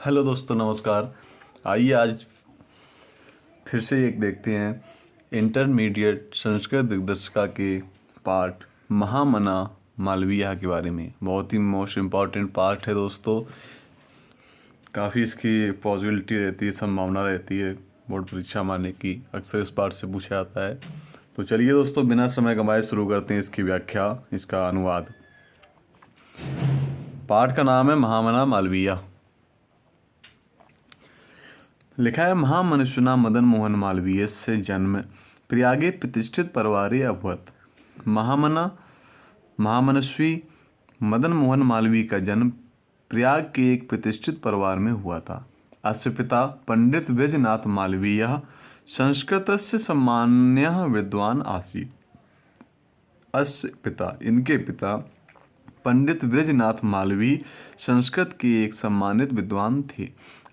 Hello दोस्तों, नमस्कार। आइए आज फिर से एक देखते हैं इंटरमीडिएट संस्कृत दिग्दर्शिका के पार्ट महामना मालवीय के बारे में। बहुत ही मोस्ट इम्पॉर्टेंट पार्ट है दोस्तों। काफ़ी इसकी पॉसिबिलिटी रहती है, संभावना रहती है बोर्ड परीक्षा में आने की। अक्सर इस पार्ट से पूछा जाता है। तो चलिए दोस्तों, बिना समय गंवाए शुरू करते हैं इसकी व्याख्या, इसका अनुवाद। पाठ का नाम है महामना मालवीय। लिखा है, महामनुष्यना मदन मोहन मालवीय से जन्म प्रयागे प्रतिष्ठित परिवारे अभवत। महामनस्वी मदन मोहन मालवीय का जन्म प्रयाग के एक प्रतिष्ठित परिवार में हुआ था। अस्य पिता पंडित वैजनाथ मालवीय संस्कृतस्य सामान्यः विद्वान आसीत्। अस्य पिता, इनके पिता पंडित वैजनाथ मालवीय संस्कृत के एक सम्मानित विद्वान थे।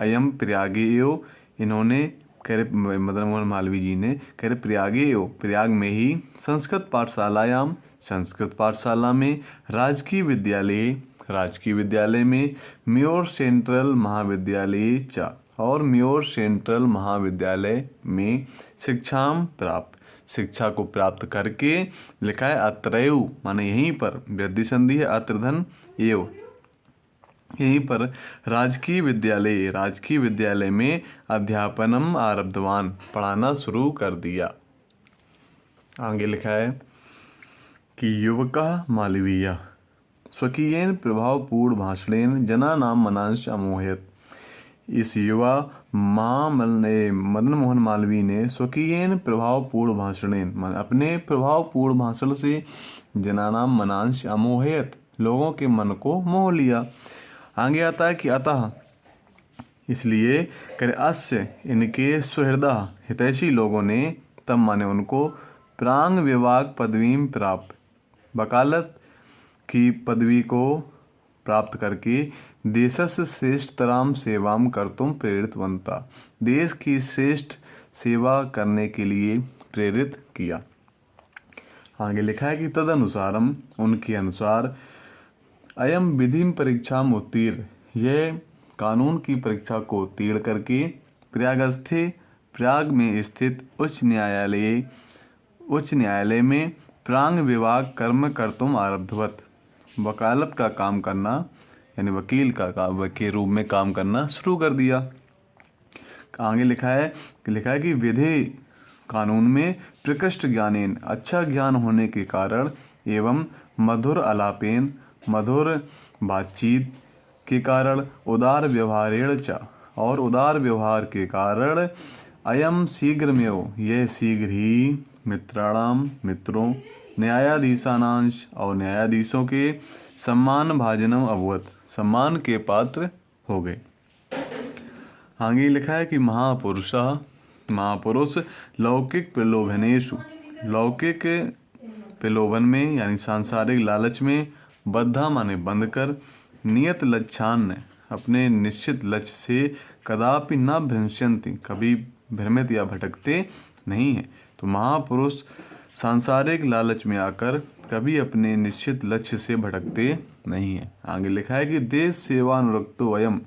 अयम प्रयागे एव, इन्होंने मदन मोहन मालवीय जी ने प्रयागे एव, प्रयाग में ही संस्कृत पाठशाला में राजकीय विद्यालय में म्योर सेंट्रल महाविद्यालय च, और म्योर सेंट्रल महाविद्यालय में शिक्षा को प्राप्त करके, लिखा है अत्रैव माने यहीं पर, वृद्धि संधि है, अत्रधन एव, यहीं पर राजकीय विद्यालय में अध्यापनम आरब्धवान, पढ़ाना शुरू कर दिया। आगे लिखा है कि युवकः मालवीय स्वकीयेन प्रभावपूर्ण भाषणेन जनानां मनांश अमोहयत्। इस युवा मदन मोहन मालवीय ने स्वकीयेन प्रभावपूर्ण भाषणेन, अपने प्रभावपूर्ण भाषण से जनानां मनांश अमोहयत्, लोगों के मन को मोह लिया। आगे आता है कि अतः, इसलिए अस्य, इनके सुहृदः हितैषी लोगों ने, तब माने उनको, प्रांग विभाग पदवीं प्राप्त, वकालत की पदवी को प्राप्त करके, देशस्य श्रेष्ठतरां सेवां कर्तुं प्रेरितवन्तः, देश की श्रेष्ठ सेवा करने के लिए प्रेरित किया। आगे लिखा है कि तदनुसारम, उनके अनुसार, अयम विधिम परीक्षा उत्तीर्ण, यह कानून की परीक्षा को उत्तीर्ण करके, प्रयाग में स्थित उच्च न्यायालय में प्रांग विभाग कर्म कर्तुम आरब्धवत, वकालत का काम करना, यानी वकील के रूप में काम करना शुरू कर दिया। आगे लिखा है कि विधि, कानून में, प्रकृष्ट ज्ञानेन, अच्छा ज्ञान होने के कारण, एवं मधुर आलापेन, मधुर बातचीत के कारण, उदार व्यवहारेण च, और उदार व्यवहार के कारण, अयम शीघ्रमेव, यह शीघ्र ही, मित्रों, न्यायाधीशानांश, और न्यायाधीशों के सम्मान भाजनम अभवत, सम्मान के पात्र हो गए। आगे लिखा है कि महापुरुष लौकिक प्रलोभन में, यानी सांसारिक लालच में, बद्धा माने बंध कर, नियत लक्ष्यान, अपने निश्चित लक्ष्य से, कदापि न भ्रंशन्ति, कभी भ्रमित या भटकते नहीं है। तो महापुरुष सांसारिक लालच में आकर कभी अपने निश्चित लक्ष्य से भटकते नहीं है। आगे लिखा है कि देश सेवा अनुरक्तो अयम,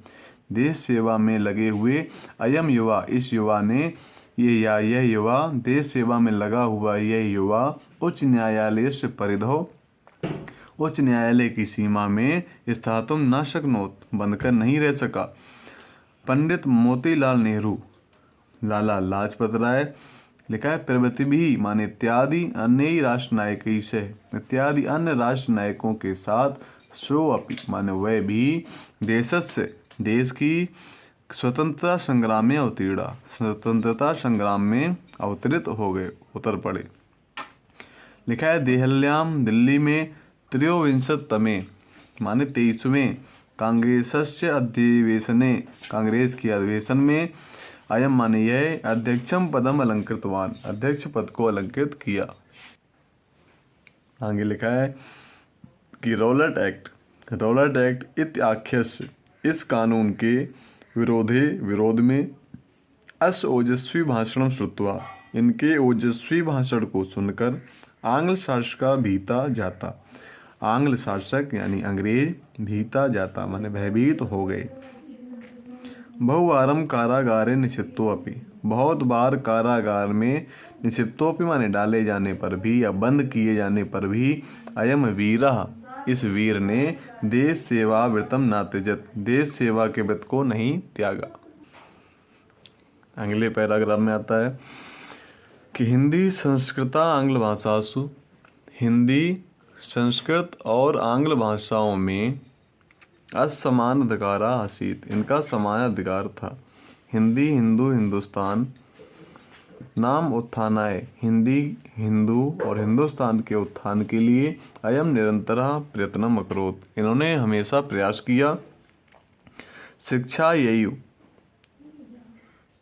देश सेवा में लगे हुए, अयम युवा, इस युवा ने, यह युवा, देश सेवा में लगा हुआ यह युवा, उच्च न्यायालय से परिधो, उच्च न्यायालय की सीमा में, स्थातुम न शक्नोत, बंधकर नहीं रह सका। पंडित मोतीलाल नेहरू, लाला लाजपत राय, लिखा है प्रवृत्ति भी माने इत्यादि अन्य राष्ट्र नायकों के साथ, सो अपि माने वह भी, देश की स्वतंत्रता संग्राम में अवतरित हो गए, उतर पड़े। लिखा है देहल्याम, दिल्ली में, त्रयोविंशतमे माने 23वें कांग्रेसस्य अधिवेशने, कांग्रेस के अधिवेशन में, अयम माने यह, अध्यक्षम पदम अलंकृतवान, अध्यक्ष पद को अलंकृत किया। आगे लिखा है कि रौलट एक्ट इत्याख्यस्य, इस कानून के विरोध में, अस ओजस्वी भाषण श्रुत्वा, इनके ओजस्वी भाषण को सुनकर, आंग्ल शासका भीता जाता, आंग्ल शासक यानी अंग्रेज, भीता जाता माने भयभीत हो गए। बहुवारम कारागारे निक्षिप्तोऽपि, बहुत बार कारागार में निक्षिप्तोऽपि माने डाले जाने पर भी या बंद किए जाने पर भी अयम वीरः, इस वीर ने देश सेवा व्रतम न त्यजत, देश सेवा के व्रत को नहीं त्यागा। अगले पैराग्राफ में आता है कि हिंदी संस्कृता आंग्ल भाषासु, हिंदी संस्कृत और आंग्ल भाषाओं में असमान अधिकारा आसीत, इनका समान अधिकार था। हिंदी हिंदू हिंदुस्तान नाम उत्थानाय, हिंदी हिंदू और हिंदुस्तान के उत्थान के लिए अयम निरंतर प्रयत्नम अकरोत, इन्होंने हमेशा प्रयास किया। शिक्षा ययु,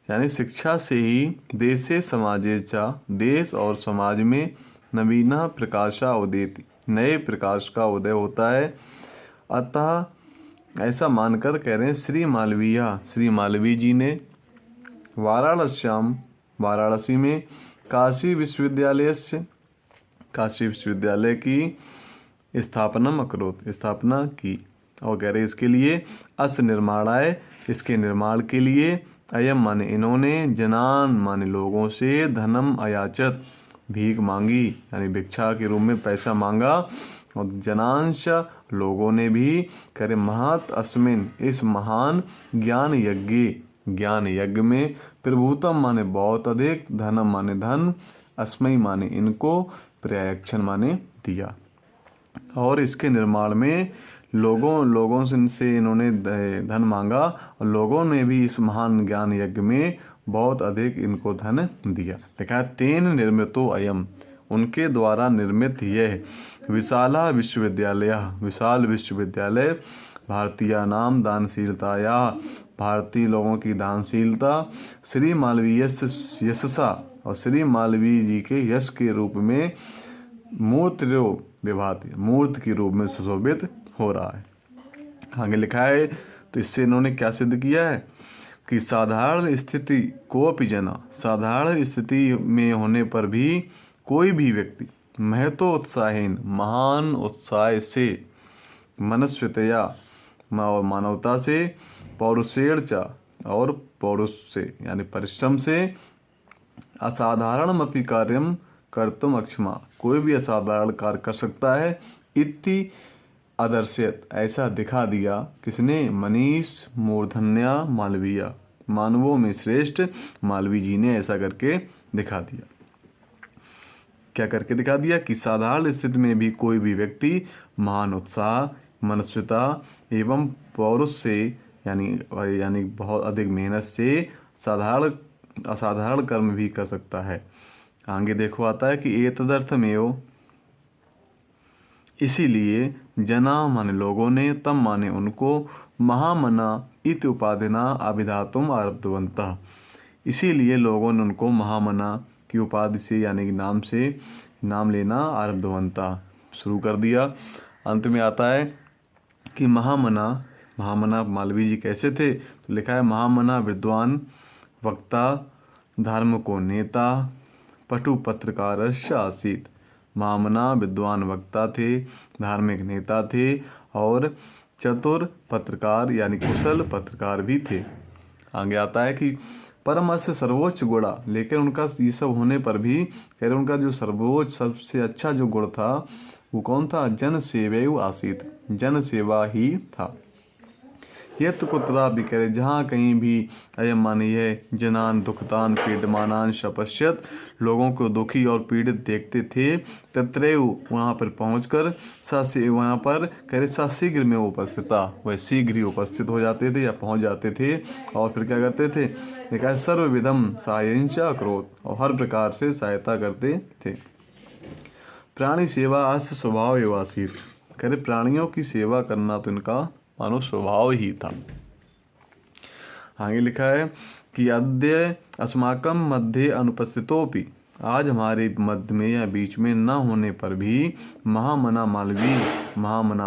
यानी शिक्षा से ही देशे समाजेचा, देश और समाज में नवीन प्रकाशा उदेति, नए प्रकाश का उदय होता है। अतः ऐसा मानकर कह रहे हैं श्री मालवीय जी ने वाराणस्याम, वाराणसी में काशी विश्वविद्यालय से, काशी विश्वविद्यालय की स्थापना की और कह रहे इसके लिए अस निर्माणाय, इसके निर्माण के लिए अयम माने इन्होंने, जनान माने लोगों से, धनम अयाचत भीख मांगी, यानी भिक्षा के रूप में पैसा मांगा, और जनांश लोगों ने भी करे महत अस्मिन, इस महान ज्ञान यज्ञ में, प्रभुतम माने बहुत अधिक, धनम माने धन, अस्मय माने इनको, पर्यायक्षण माने दिया, और इसके निर्माण में लोगों से इन्होंने धन मांगा और लोगों ने भी इस महान ज्ञान यज्ञ में बहुत अधिक इनको धन दिया। देखा तेन निर्मितो अयम, उनके द्वारा निर्मित यह विशाला विश्वविद्यालय, विशाल विश्वविद्यालय, भारतीय नाम दानशीलताया, भारतीय लोगों की दानशीलता, श्री मालवीय यशसा, और श्री मालवीय जी के यश के रूप में मूर्तिरो विभाति, मूर्त के रूप में सुशोभित हो रहा है। आगे लिखा है तो इससे इन्होंने क्या सिद्ध किया है कि साधारण स्थिति कोपि जना, साधारण स्थिति में होने पर भी कोई भी व्यक्ति महतो उत्साहीन, महान उत्साह से, मनस्वितया और मानवता से, पौरुषेण च और पौरुष से यानी परिश्रम से, असाधारण अपि कार्यम कर्तुम अक्षमा, कोई भी असाधारण कार्य कर सकता है, इति आदर्शयत, ऐसा दिखा दिया किसने, मनीष मूर्धन्या मालवीय, मानवों में श्रेष्ठ मालवीय जी ने ऐसा करके दिखा दिया। क्या करके दिखा दिया कि साधारण स्थिति में भी कोई भी व्यक्ति महान उत्साह, मनस्विता एवं पौरुष से यानी बहुत अधिक मेहनत से असाधारण कर्म भी कर सकता है। आगे देखो आता है कि एतदर्थमेव, इसीलिए जना माने लोगों ने, तम माने उनको, महामना इति उपाधिना अभिधातुम आरब्धवन्तः, इसीलिए लोगों ने उनको महामना की उपाधि से यानी कि नाम से नाम लेना आरब्धवन्तः शुरू कर दिया। अंत में आता है कि महामना मालवीय जी कैसे थे, तो लिखा है महामना विद्वान, वक्ता, धार्मिको नेता, पटु पत्रकारस्य आसीत, महामना विद्वान वक्ता थे, धार्मिक नेता थे और चतुर पत्रकार यानी कुशल पत्रकार भी थे। आगे आता है कि परम से सर्वोच्च गुणा, लेकिन उनका ये सब होने पर भी कह रहे उनका जो सर्वोच्च सबसे अच्छा जो गुण था वो कौन था, जन सेवैव आसीत, जन सेवा ही था। यत कुत्रा भी कह रहे जहाँ कहीं भी अयम माने यह जनान दुखदान पीडमानान शपश्यत, लोगों को दुखी और पीड़ित देखते थे, तत्रैव वहाँ पर पहुँचकर वहाँ पर कह रहे शीघ्र में उपस्थिता, वह शीघ्र ही उपस्थित हो जाते थे या पहुँच जाते थे और फिर क्या करते थे, देखा सर्वविधम सहायंचा क्रोध, और हर प्रकार से सहायता करते थे। प्राणी सेवा अस्य स्वभाव एवासीत, कह रहे प्राणियों की सेवा करना तो इनका मानो स्वभाव ही था। आगे लिखा है कि अद्य अस्माकं मध्य अनुपस्थितोपि, आज हमारे मध्य में या बीच में न होने पर भी महामना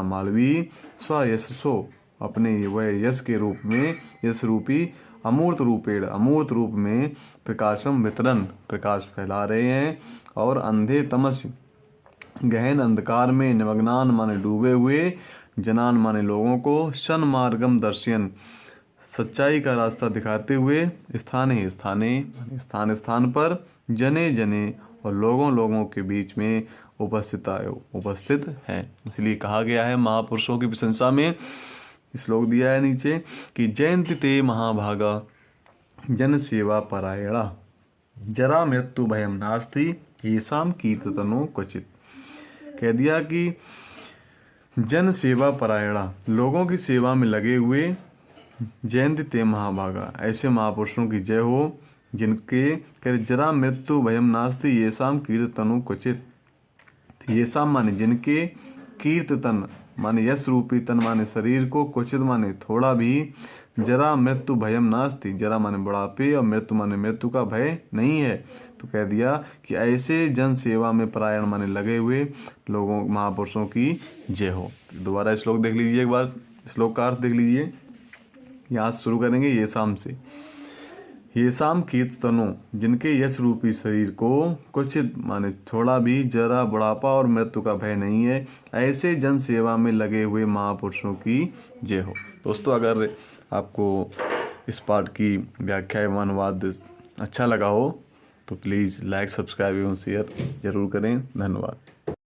मालवीय स्वयशसो, अपने वह यश के रूप में, यश रूपी अमूर्त रूप में प्रकाशम वितरण, प्रकाश फैला रहे हैं, और अंधे तमस गहन अंधकार में निमग्नान माने डूबे हुए, जनान माने लोगों को, सन्मार्गम दर्शन, सच्चाई का रास्ता दिखाते हुए स्थाने स्थाने स्थान स्थान पर, जने जने और लोगों लोगों के बीच में उपस्थित है। इसलिए कहा गया है महापुरुषों की प्रशंसा में, श्लोक दिया है नीचे कि जयंती ते महाभागा जन सेवा परायणा जरा मृत्यु भयम नास्ति येषाम कीर्तनो क्वचित। कह दिया कि जन सेवा परायणा, लोगों की सेवा में लगे हुए, जयंती ते महाभागा, ऐसे महापुरुषों की जय हो जिनके जरा मृत्यु भयम नास्ति येषाम कीर्तनो क्वचित। येषाम माने जिनके, कीर्तन माने यश रूपी तन माने शरीर को, क्वचित माने थोड़ा भी, जरा मृत्यु भयम नास्ति, जरा माने बुढ़ापे और मृत्यु माने मृत्यु का भय नहीं है। तो कह दिया कि ऐसे जन सेवा में परायण माने लगे हुए लोगों महापुरुषों की जय हो। दोबारा श्लोक देख लीजिए एक बार, श्लोक का अर्थ देख लीजिए। यहाँ से शुरू करेंगे ये शाम से। ये शाम कीर्तनों, जिनके यश रूपी शरीर को कुचित माने थोड़ा भी, जरा बुढ़ापा और मृत्यु का भय नहीं है, ऐसे जन सेवा में लगे हुए महापुरुषों की जय हो। दोस्तों, अगर आपको इस पाठ की व्याख्या एवं अनुवाद अच्छा लगा हो तो प्लीज़ लाइक, सब्सक्राइब एवं शेयर जरूर करें। धन्यवाद।